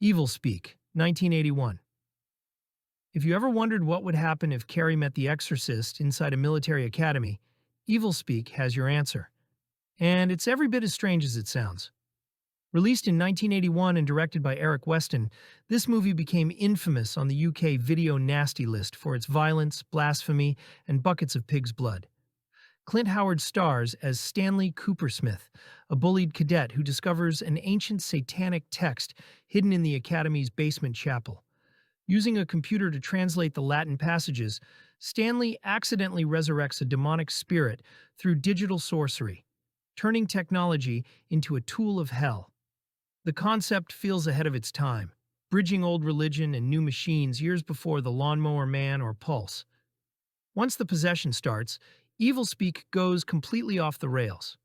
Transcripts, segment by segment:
Evilspeak, 1981. If you ever wondered what would happen if Carrie met the exorcist inside a military academy, Evilspeak has your answer. And it's every bit as strange as it sounds. Released in 1981 and directed by Eric Weston, this movie became infamous on the UK video nasty list for its violence, blasphemy, and buckets of pig's blood. Clint Howard stars as Stanley Coopersmith, a bullied cadet who discovers an ancient satanic text hidden in the Academy's basement chapel. Using a computer to translate the Latin passages, Stanley accidentally resurrects a demonic spirit through digital sorcery, turning technology into a tool of hell. The concept feels ahead of its time, bridging old religion and new machines years before the Lawnmower Man or Pulse. Once the possession starts, Evilspeak goes completely off the rails.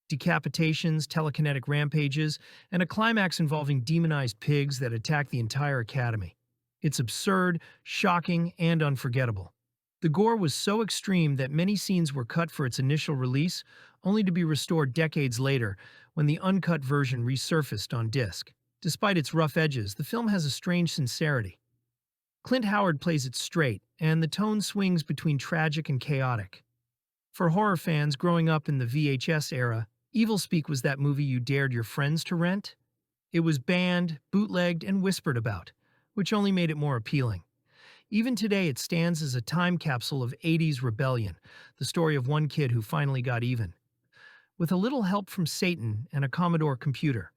Decapitations, telekinetic rampages, and a climax involving demonized pigs that attack the entire academy. It's absurd, shocking, and unforgettable. The gore was so extreme that many scenes were cut for its initial release, only to be restored decades later when the uncut version resurfaced on disc. Despite its rough edges, the film has a strange sincerity. Clint Howard plays it straight, and the tone swings between tragic and chaotic. For horror fans growing up in the VHS era, Evilspeak was that movie you dared your friends to rent. It was banned, bootlegged, and whispered about, which only made it more appealing. Even today, it stands as a time capsule of 80s rebellion, the story of one kid who finally got even. With a little help from Satan and a Commodore computer.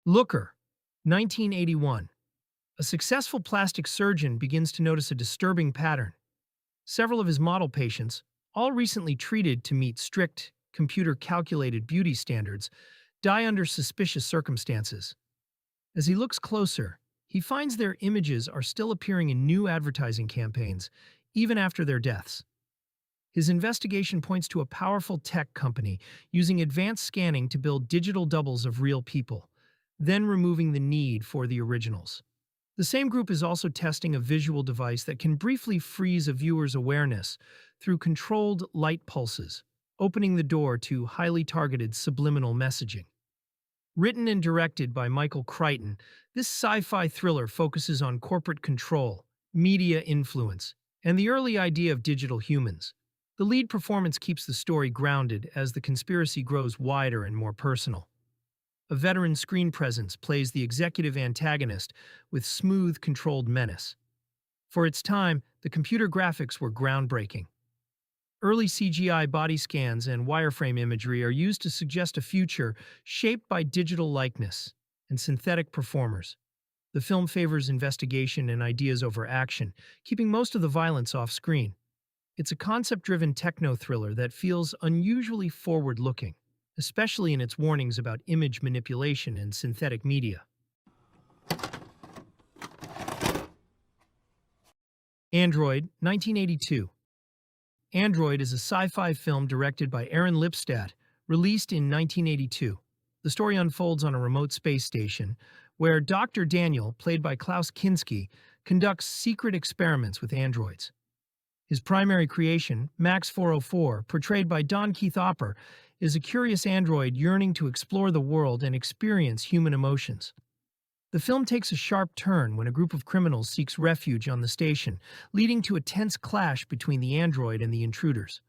Looker, 1981. A successful plastic surgeon begins to notice a disturbing pattern. Several of his model patients, all recently treated to meet strict, computer-calculated beauty standards, die under suspicious circumstances. As he looks closer, he finds their images are still appearing in new advertising campaigns, even after their deaths. His investigation points to a powerful tech company using advanced scanning to build digital doubles of real people, then removing the need for the originals. The same group is also testing a visual device that can briefly freeze a viewer's awareness through controlled light pulses, opening the door to highly targeted subliminal messaging. Written and directed by Michael Crichton, this sci-fi thriller focuses on corporate control, media influence, and the early idea of digital humans. The lead performance keeps the story grounded as the conspiracy grows wider and more personal. A veteran screen presence plays the executive antagonist with smooth, controlled menace. For its time, the computer graphics were groundbreaking. Early CGI body scans and wireframe imagery are used to suggest a future shaped by digital likeness and synthetic performers. The film favors investigation and ideas over action, keeping most of the violence off screen. It's a concept-driven techno thriller that feels unusually forward-looking, especially in its warnings about image manipulation and synthetic media. Android, 1982. Android is a sci-fi film directed by Aaron Lipstadt, released in 1982. The story unfolds on a remote space station, where Dr. Daniel, played by Klaus Kinski, conducts secret experiments with androids. His primary creation, Max 404, portrayed by Don Keith Opper, is a curious android yearning to explore the world and experience human emotions. The film takes a sharp turn when a group of criminals seeks refuge on the station, leading to a tense clash between the android and the intruders.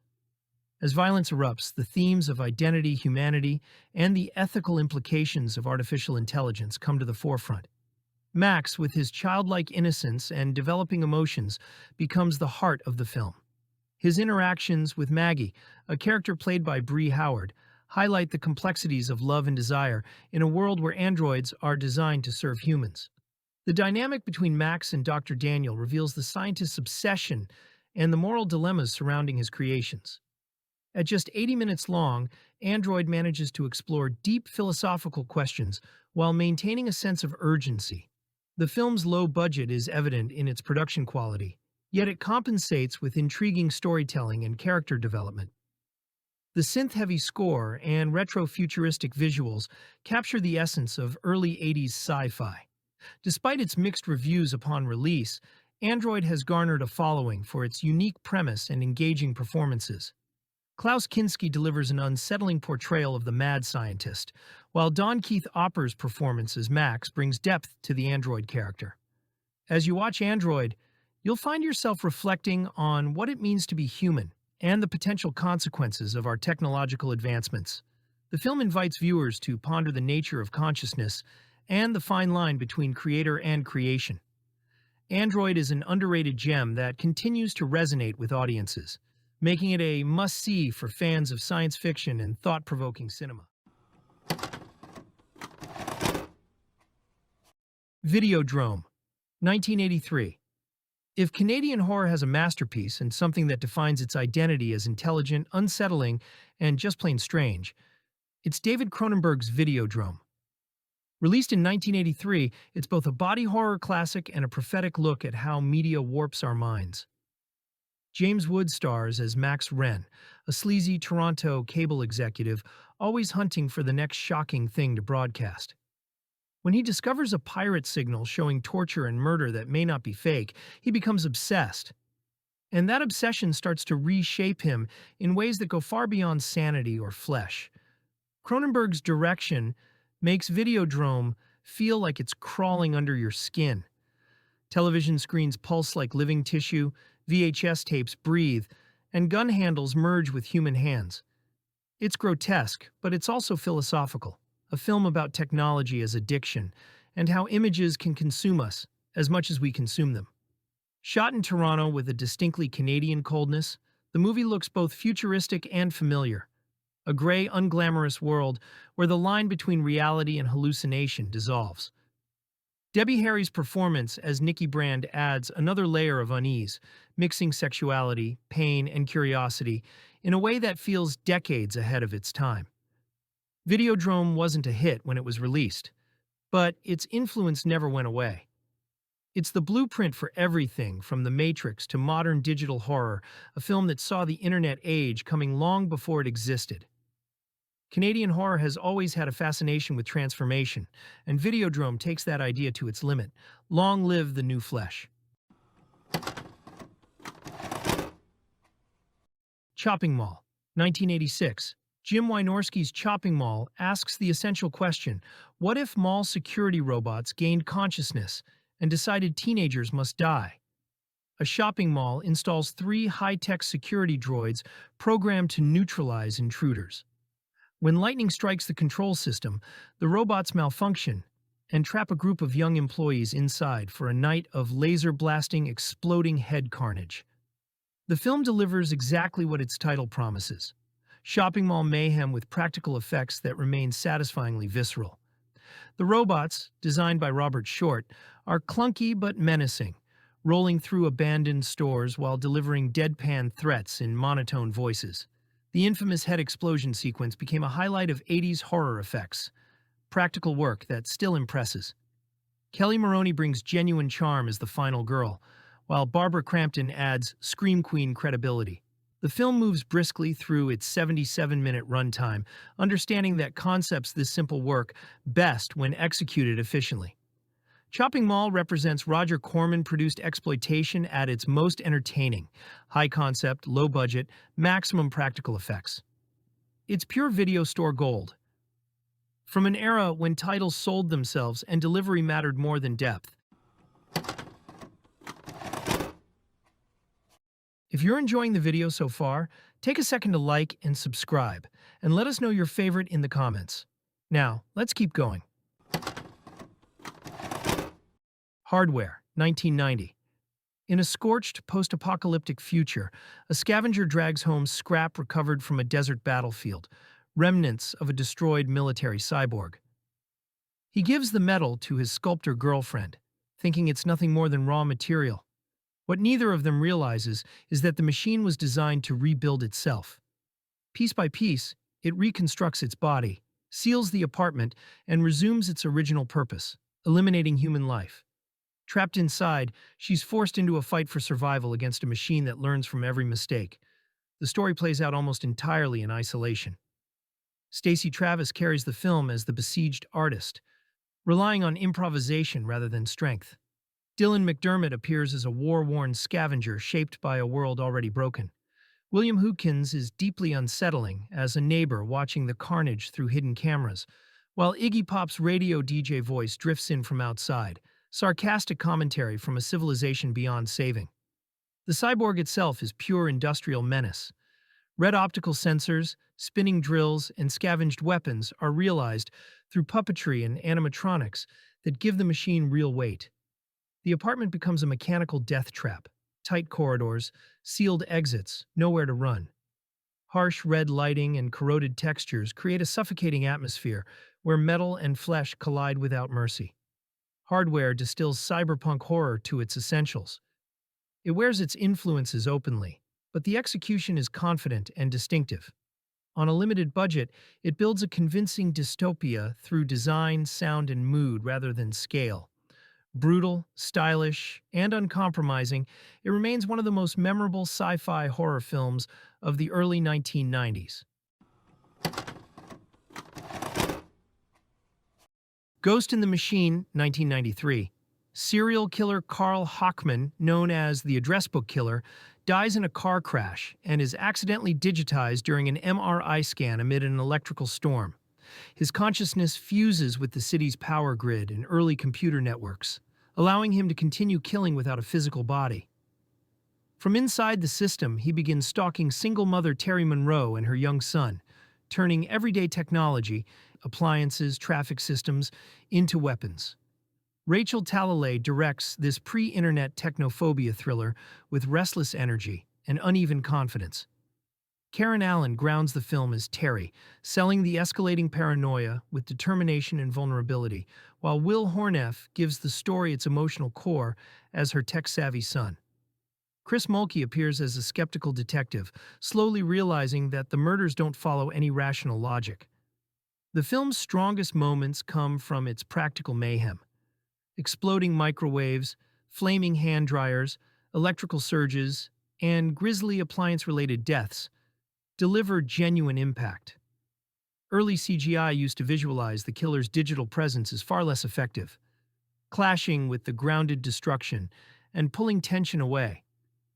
As violence erupts, the themes of identity, humanity, and the ethical implications of artificial intelligence come to the forefront. Max, with his childlike innocence and developing emotions, becomes the heart of the film. His interactions with Maggie, a character played by Bree Howard, highlight the complexities of love and desire in a world where androids are designed to serve humans. The dynamic between Max and Dr. Daniel reveals the scientist's obsession and the moral dilemmas surrounding his creations. At just 80 minutes long, Android manages to explore deep philosophical questions while maintaining a sense of urgency. The film's low budget is evident in its production quality, yet it compensates with intriguing storytelling and character development. The synth-heavy score and retro-futuristic visuals capture the essence of early 80s sci-fi. Despite its mixed reviews upon release, Android has garnered a following for its unique premise and engaging performances. Klaus Kinski delivers an unsettling portrayal of the mad scientist, while Don Keith Opper's performance as Max brings depth to the android character. As you watch Android, you'll find yourself reflecting on what it means to be human and the potential consequences of our technological advancements. The film invites viewers to ponder the nature of consciousness and the fine line between creator and creation. Android is an underrated gem that continues to resonate with audiences, making it a must-see for fans of science fiction and thought-provoking cinema. Videodrome, 1983. If Canadian horror has a masterpiece and something that defines its identity as intelligent, unsettling, and just plain strange, it's David Cronenberg's Videodrome. Released in 1983, it's both a body horror classic and a prophetic look at how media warps our minds. James Woods stars as Max Wren, a sleazy Toronto cable executive always hunting for the next shocking thing to broadcast. When he discovers a pirate signal showing torture and murder that may not be fake, he becomes obsessed. And that obsession starts to reshape him in ways that go far beyond sanity or flesh. Cronenberg's direction makes Videodrome feel like it's crawling under your skin. Television screens pulse like living tissue, VHS tapes breathe, and gun handles merge with human hands. It's grotesque, but it's also philosophical, a film about technology as addiction and how images can consume us as much as we consume them. Shot in Toronto with a distinctly Canadian coldness, the movie looks both futuristic and familiar, a gray, unglamorous world where the line between reality and hallucination dissolves. Debbie Harry's performance as Nikki Brand adds another layer of unease, mixing sexuality, pain, and curiosity in a way that feels decades ahead of its time. Videodrome wasn't a hit when it was released, but its influence never went away. It's the blueprint for everything from The Matrix to modern digital horror, a film that saw the internet age coming long before it existed. Canadian horror has always had a fascination with transformation, and Videodrome takes that idea to its limit. Long live the new flesh. Chopping Mall, 1986. Jim Wynorski's Chopping Mall asks the essential question, what if mall security robots gained consciousness and decided teenagers must die? A shopping mall installs 3 high-tech security droids programmed to neutralize intruders. When lightning strikes the control system, the robots malfunction and trap a group of young employees inside for a night of laser-blasting, exploding head carnage. The film delivers exactly what its title promises: shopping mall mayhem with practical effects that remain satisfyingly visceral. The robots, designed by Robert Short, are clunky but menacing, rolling through abandoned stores while delivering deadpan threats in monotone voices. The infamous head explosion sequence became a highlight of 80s horror effects, practical work that still impresses. Kelly Maroney brings genuine charm as the final girl, while Barbara Crampton adds Scream Queen credibility. The film moves briskly through its 77-minute runtime, understanding that concepts this simple work best when executed efficiently. Chopping Mall represents Roger Corman-produced exploitation at its most entertaining: high concept, low budget, maximum practical effects. It's pure video store gold. From an era when titles sold themselves and delivery mattered more than depth. If you're enjoying the video so far, take a second to like and subscribe, and let us know your favorite in the comments. Now, let's keep going. Hardware, 1990. In a scorched, post-apocalyptic future, a scavenger drags home scrap recovered from a desert battlefield, remnants of a destroyed military cyborg. He gives the metal to his sculptor girlfriend, thinking it's nothing more than raw material. What neither of them realizes is that the machine was designed to rebuild itself. Piece by piece, it reconstructs its body, seals the apartment, and resumes its original purpose: eliminating human life. Trapped inside, she's forced into a fight for survival against a machine that learns from every mistake. The story plays out almost entirely in isolation. Stacey Travis carries the film as the besieged artist, relying on improvisation rather than strength. Dylan McDermott appears as a war-worn scavenger shaped by a world already broken. William Hootkins is deeply unsettling as a neighbor watching the carnage through hidden cameras, while Iggy Pop's radio DJ voice drifts in from outside, sarcastic commentary from a civilization beyond saving. The cyborg itself is pure industrial menace. Red optical sensors, spinning drills, and scavenged weapons are realized through puppetry and animatronics that give the machine real weight. The apartment becomes a mechanical death trap. Tight corridors, sealed exits, nowhere to run. Harsh red lighting and corroded textures create a suffocating atmosphere where metal and flesh collide without mercy. Hardware distills cyberpunk horror to its essentials. It wears its influences openly, but the execution is confident and distinctive. On a limited budget, it builds a convincing dystopia through design, sound, and mood rather than scale. Brutal, stylish, and uncompromising, it remains one of the most memorable sci-fi horror films of the early 1990s. Ghost in the Machine, 1993. Serial killer Carl Hockman, known as the Address Book Killer, dies in a car crash and is accidentally digitized during an MRI scan amid an electrical storm. His consciousness fuses with the city's power grid and early computer networks, allowing him to continue killing without a physical body. From inside the system, he begins stalking single mother Terry Monroe and her young son, turning everyday technology, appliances, traffic systems, into weapons. Rachel Talalay directs this pre-internet technophobia thriller with restless energy and uneven confidence. Karen Allen grounds the film as Terry, selling the escalating paranoia with determination and vulnerability, while Will Horneff gives the story its emotional core as her tech-savvy son. Chris Mulkey appears as a skeptical detective, slowly realizing that the murders don't follow any rational logic. The film's strongest moments come from its practical mayhem. Exploding microwaves, flaming hand dryers, electrical surges, and grisly appliance-related deaths deliver genuine impact. Early CGI used to visualize the killer's digital presence is far less effective, clashing with the grounded destruction and pulling tension away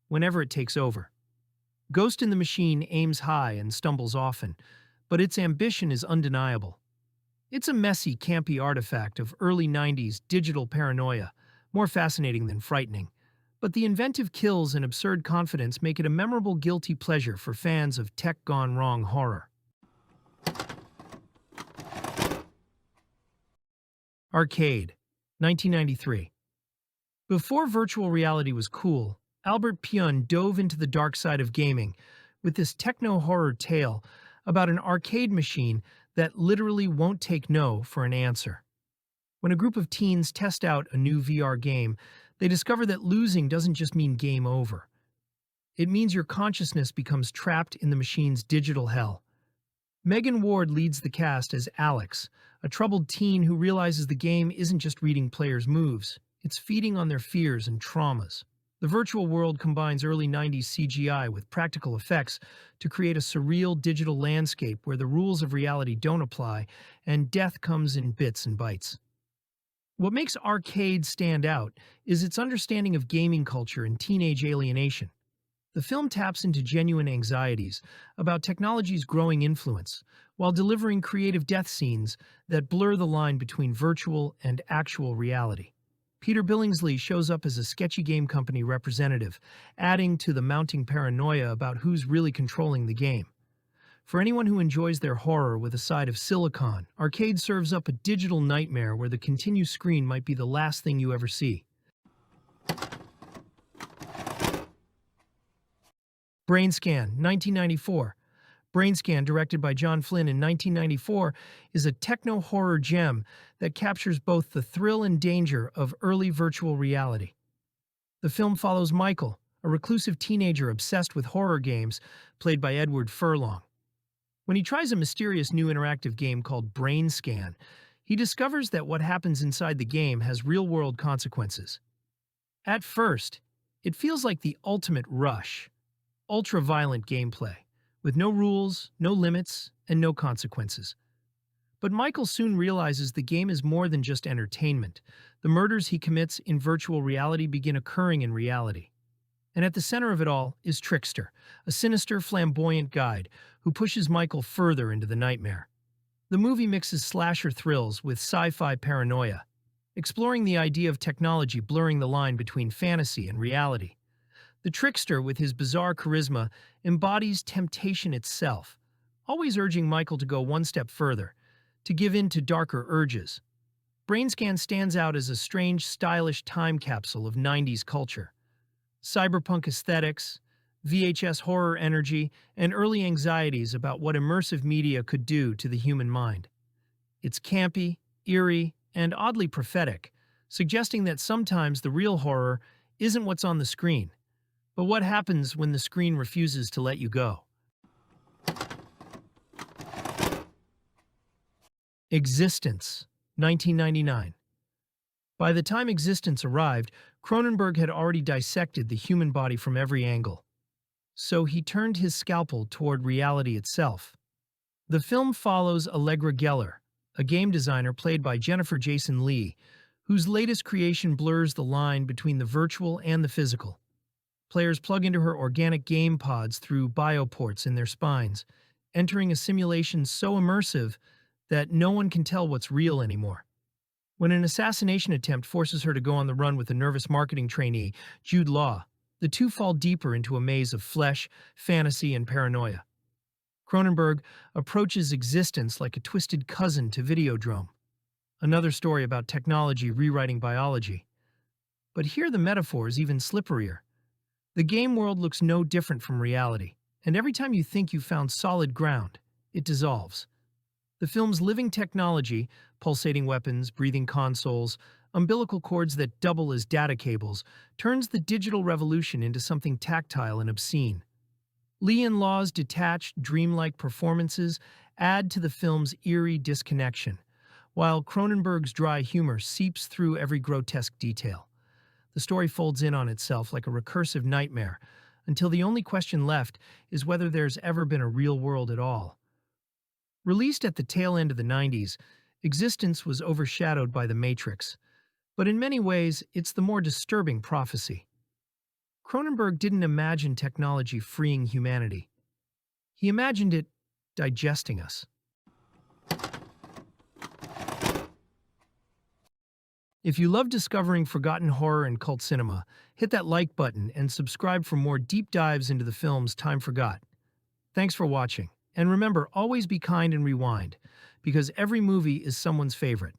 whenever it takes over. Ghost in the Machine aims high and stumbles often, but its ambition is undeniable. It's a messy, campy artifact of early 90s digital paranoia, more fascinating than frightening. But the inventive kills and absurd confidence make it a memorable guilty pleasure for fans of tech-gone-wrong horror. Arcade, 1993. Before virtual reality was cool, Albert Pyun dove into the dark side of gaming with this techno-horror tale about an arcade machine that literally won't take no for an answer. When a group of teens test out a new VR game, they discover that losing doesn't just mean game over. It means your consciousness becomes trapped in the machine's digital hell. Megan Ward leads the cast as Alex, a troubled teen who realizes the game isn't just reading players' moves, it's feeding on their fears and traumas. The virtual world combines early 90s CGI with practical effects to create a surreal digital landscape where the rules of reality don't apply and death comes in bits and bytes. What makes Arcade stand out is its understanding of gaming culture and teenage alienation. The film taps into genuine anxieties about technology's growing influence, while delivering creative death scenes that blur the line between virtual and actual reality. Peter Billingsley shows up as a sketchy game company representative, adding to the mounting paranoia about who's really controlling the game. For anyone who enjoys their horror with a side of silicon, Arcade serves up a digital nightmare where the continuous screen might be the last thing you ever see. Brainscan, 1994. Brainscan, directed by John Flynn in 1994, is a techno-horror gem that captures both the thrill and danger of early virtual reality. The film follows Michael, a reclusive teenager obsessed with horror games, played by Edward Furlong. When he tries a mysterious new interactive game called Brainscan, he discovers that what happens inside the game has real-world consequences. At first, it feels like the ultimate rush, ultra-violent gameplay, with no rules, no limits, and no consequences. But Michael soon realizes the game is more than just entertainment. The murders he commits in virtual reality begin occurring in reality. And at the center of it all is Trickster, a sinister, flamboyant guide who pushes Michael further into the nightmare. The movie mixes slasher thrills with sci-fi paranoia, exploring the idea of technology blurring the line between fantasy and reality. The Trickster, with his bizarre charisma, embodies temptation itself, always urging Michael to go one step further, to give in to darker urges. Brainscan stands out as a strange, stylish time capsule of 90s culture. Cyberpunk aesthetics, VHS horror energy, and early anxieties about what immersive media could do to the human mind. It's campy, eerie, and oddly prophetic, suggesting that sometimes the real horror isn't what's on the screen, but what happens when the screen refuses to let you go. eXistenZ, 1999. By the time eXistenZ arrived, Cronenberg had already dissected the human body from every angle. So he turned his scalpel toward reality itself. The film follows Allegra Geller, a game designer played by Jennifer Jason Leigh, whose latest creation blurs the line between the virtual and the physical. Players plug into her organic game pods through bioports in their spines, entering a simulation so immersive that no one can tell what's real anymore. When an assassination attempt forces her to go on the run with a nervous marketing trainee, Jude Law, the two fall deeper into a maze of flesh, fantasy, and paranoia. Cronenberg approaches eXistenZ like a twisted cousin to Videodrome, another story about technology rewriting biology. But here the metaphor is even slipperier. The game world looks no different from reality, and every time you think you've found solid ground, it dissolves. The film's living technology, pulsating weapons, breathing consoles, umbilical cords that double as data cables, turns the digital revolution into something tactile and obscene. Leigh and Law's detached, dreamlike performances add to the film's eerie disconnection, while Cronenberg's dry humor seeps through every grotesque detail. The story folds in on itself like a recursive nightmare, until the only question left is whether there's ever been a real world at all. Released at the tail end of the 90s, eXistenZ was overshadowed by The Matrix, but in many ways, it's the more disturbing prophecy. Cronenberg didn't imagine technology freeing humanity. He imagined it digesting us. If you love discovering forgotten horror and cult cinema, hit that like button and subscribe for more deep dives into the films time forgot. Thanks for watching. And remember, always be kind and rewind, because every movie is someone's favorite.